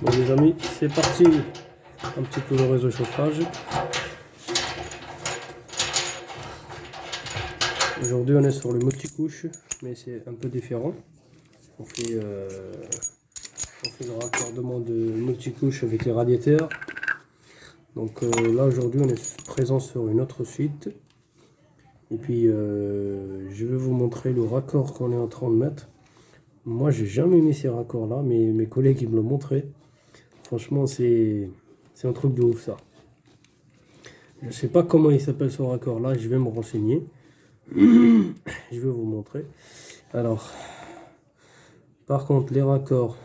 Bon les amis, c'est parti. Un petit peu le réseau chauffage. Aujourd'hui on est sur le multicouche, mais c'est un peu différent. On fait le raccordement de multicouche avec les radiateurs. Donc là aujourd'hui on est présent sur une autre suite. Et puis je vais vous montrer le raccord qu'on est en train de mettre. Moi j'ai jamais mis ces raccords là, mais mes collègues ils me l'ont montré. Franchement c'est un truc de ouf ça. Je sais pas comment il s'appelle ce raccord là, je vais me renseigner. Je vais vous montrer. Alors, par contre les raccords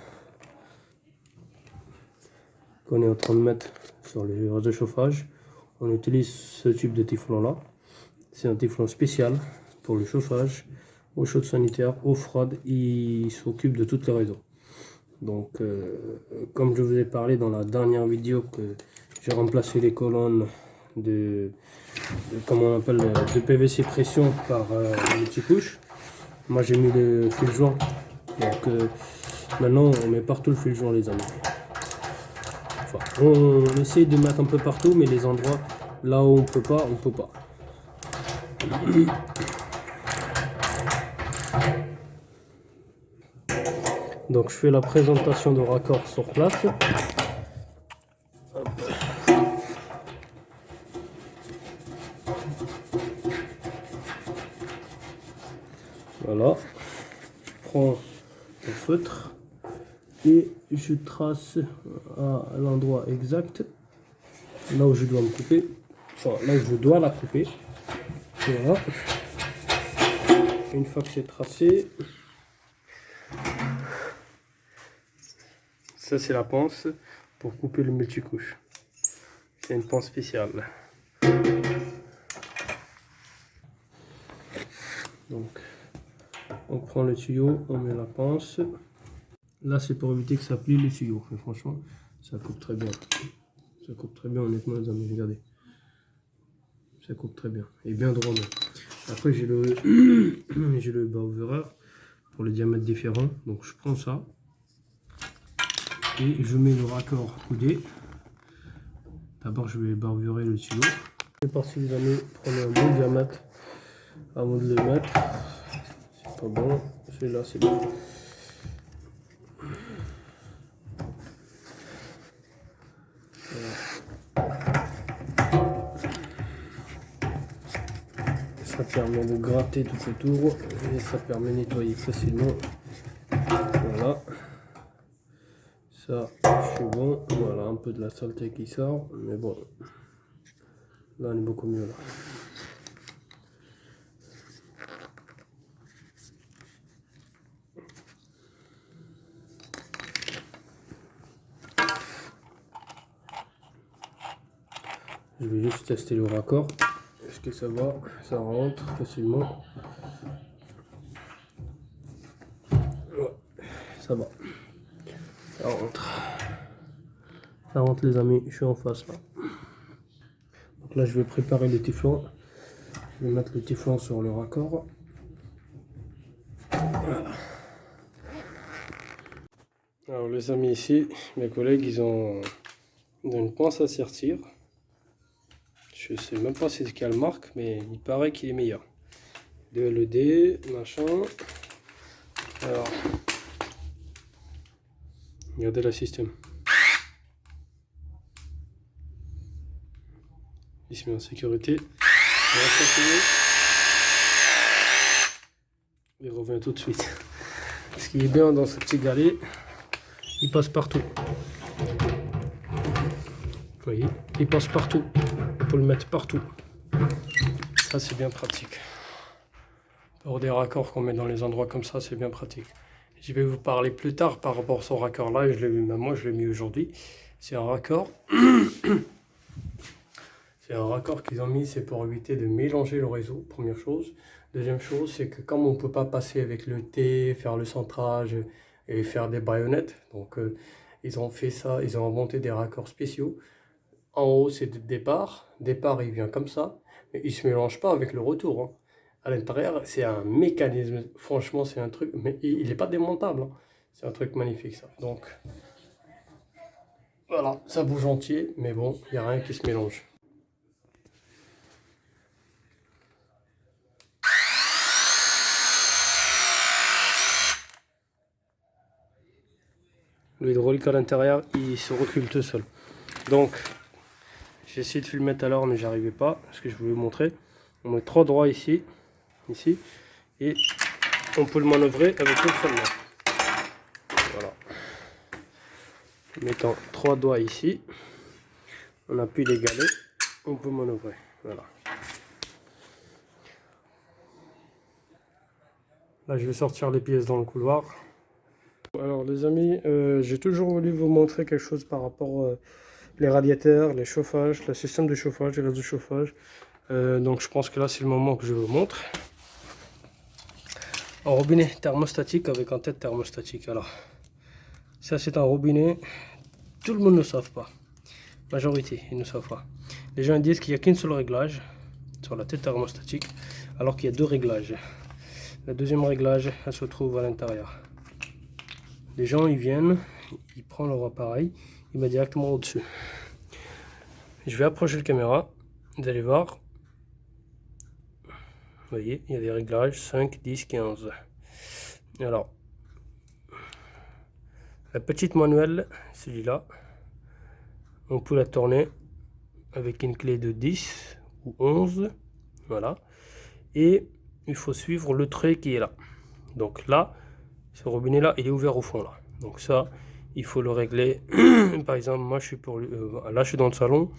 qu'on est en train de mettre sur les réseaux de chauffage, on utilise ce type de typhon là. C'est un typhon spécial pour le chauffage, eau chaude sanitaire, eau froide, il s'occupe de toutes les réseaux. Donc comme je vous ai parlé dans la dernière vidéo que j'ai remplacé les colonnes comment on appelle, de PVC pression par multicouche. Moi j'ai mis le fil joint, donc maintenant on met partout le fil joint les amis. Enfin, on essaye de mettre un peu partout, mais les endroits là où on peut pas, on peut pas. Donc je fais la présentation de raccord sur place. Hop. Voilà, je prends le feutre et je trace à l'endroit exact, là où je dois me couper, enfin là où je dois la couper. Voilà. Une fois que c'est tracé, ça c'est la pince pour couper le multicouche. C'est une pince spéciale. Donc on prend le tuyau, on met la pince. Là c'est pour éviter que ça plie le tuyau. Mais franchement ça coupe très bien. Ça coupe très bien honnêtement les amis, regardez. Ça coupe très bien. Et bien droit même. Après j'ai le j'ai le bas-ouvreur pour le diamètre différent. Donc je prends ça. Et je mets le raccord coudé. D'abord je vais barbourer le tuyau. C'est parti les amis, prenez un bon diamètre avant de le mettre. C'est pas bon, celui-là c'est bon. Voilà. Ça permet de gratter tout autour et ça permet de nettoyer facilement. Voilà. Ça, je suis bon. Voilà, un peu de la saleté qui sort, mais bon. Là, on est beaucoup mieux là. Je vais juste tester le raccord. Est-ce que ça va? Ça rentre facilement. Ouais, ça va. Ça rentre. Ça rentre les amis, je suis en face là. Donc là je vais préparer le typhon. Je vais mettre le typhon sur le raccord. Voilà. Alors les amis ici, mes collègues ils ont une pince à sertir. Je sais même pas c'est quelle marque, mais il paraît qu'il est meilleur. De LED, machin. Alors, regardez le système. Il se met en sécurité. Il revient tout de suite. Ce qui est bien dans ce petit galet, il passe partout. Vous voyez, il passe partout. On peut le mettre partout. Ça c'est bien pratique. Pour des raccords qu'on met dans les endroits comme ça, c'est bien pratique. Je vais vous parler plus tard par rapport à ce raccord là. Je l'ai vu, même moi je l'ai mis aujourd'hui. C'est un raccord. C'est un raccord qu'ils ont mis, c'est pour éviter de mélanger le réseau, première chose. Deuxième chose, c'est que comme on ne peut pas passer avec le T, faire le centrage et faire des baïonnettes, donc ils ont fait ça, ils ont inventé des raccords spéciaux. En haut, c'est le départ. Départ, il vient comme ça, mais il ne se mélange pas avec le retour. Hein. À l'intérieur, c'est un mécanisme. Franchement, c'est un truc, mais il n'est pas démontable. Hein. C'est un truc magnifique, ça. Donc, Voilà, ça bouge entier, mais bon, il n'y a rien qui se mélange. Le hydraulique à l'intérieur, il se recule tout seul. Donc, j'ai essayé de filmer tout à l'heure, mais j'arrivais pas, parce que je voulais vous montrer. On met 3 droits ici, et on peut le manœuvrer avec une seule main. Voilà. En mettant 3 doigts ici, on appuie les galets, on peut manœuvrer. Voilà. Là, je vais sortir les pièces dans le couloir. Alors les amis, j'ai toujours voulu vous montrer quelque chose par rapport les radiateurs, les chauffages, le système de chauffage, les réseaux de chauffage. Donc je pense que là c'est le moment que je vous montre. Un robinet thermostatique avec un tête thermostatique. Alors ça c'est un robinet, tout le monde ne savent pas. Majorité, ils ne savent pas. Les gens disent qu'il n'y a qu'une seule réglage sur la tête thermostatique, alors qu'il y a 2 réglages. Le deuxième réglage, elle se trouve à l'intérieur. Les gens, ils viennent, ils prennent leur appareil, il met directement au-dessus. Je vais approcher la caméra, vous allez voir. Vous voyez, il y a des réglages 5, 10, 15. Alors, la petite manuelle, celui-là, on peut la tourner avec une clé de 10 ou 11. Voilà. Et il faut suivre le trait qui est là. Donc là, ce robinet là, il est ouvert au fond là. Donc ça, il faut le régler. Par exemple, moi je suis là je suis dans le salon.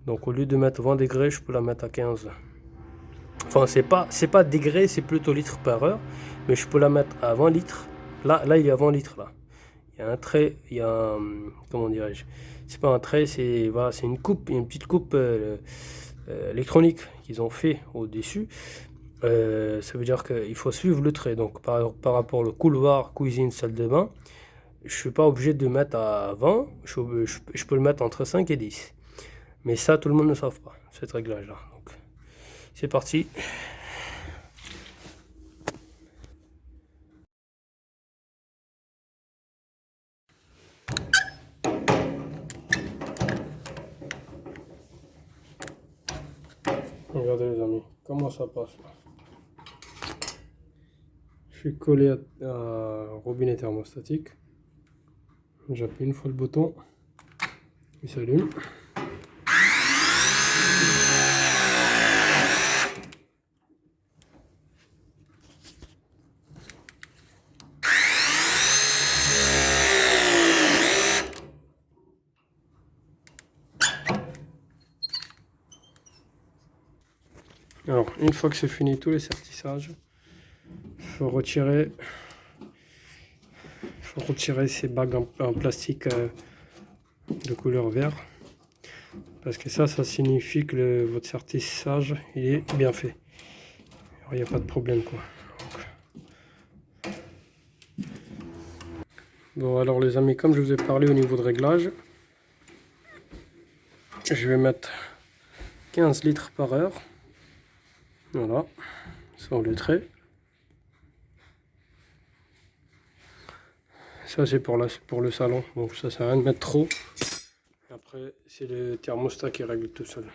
Donc au lieu de mettre 20 degrés, je peux la mettre à 15. Enfin, c'est pas degrés, c'est plutôt litres par heure. Mais je peux la mettre à 20 litres. Là il y a 20 litres là. Il y a un trait, il y a un, comment dirais-je, c'est pas un trait, c'est voilà, c'est une coupe, une petite coupe électronique qu'ils ont fait au-dessus. Ça veut dire qu'il faut suivre le trait. Donc par rapport au couloir, cuisine, salle de bain, je suis pas obligé de mettre à 20, je peux le mettre entre 5 et 10. Mais ça, tout le monde ne savent pas, cette réglage-là. Donc, c'est parti. Regardez les amis, comment ça passe là. Je suis collé à robinet thermostatique. J'appuie une fois le bouton, il s'allume. Alors, une fois que c'est fini tous les sertissages, il faut retirer ces bagues en plastique de couleur vert. Parce que ça signifie que votre sertissage il est bien fait. Il n'y a pas de problème quoi. Bon alors les amis, comme je vous ai parlé au niveau de réglage, je vais mettre 15 litres par heure. Voilà, sur le trait. Ça c'est pour le salon, donc ça sert à rien de mettre trop. Après c'est le thermostat qui règle tout seul.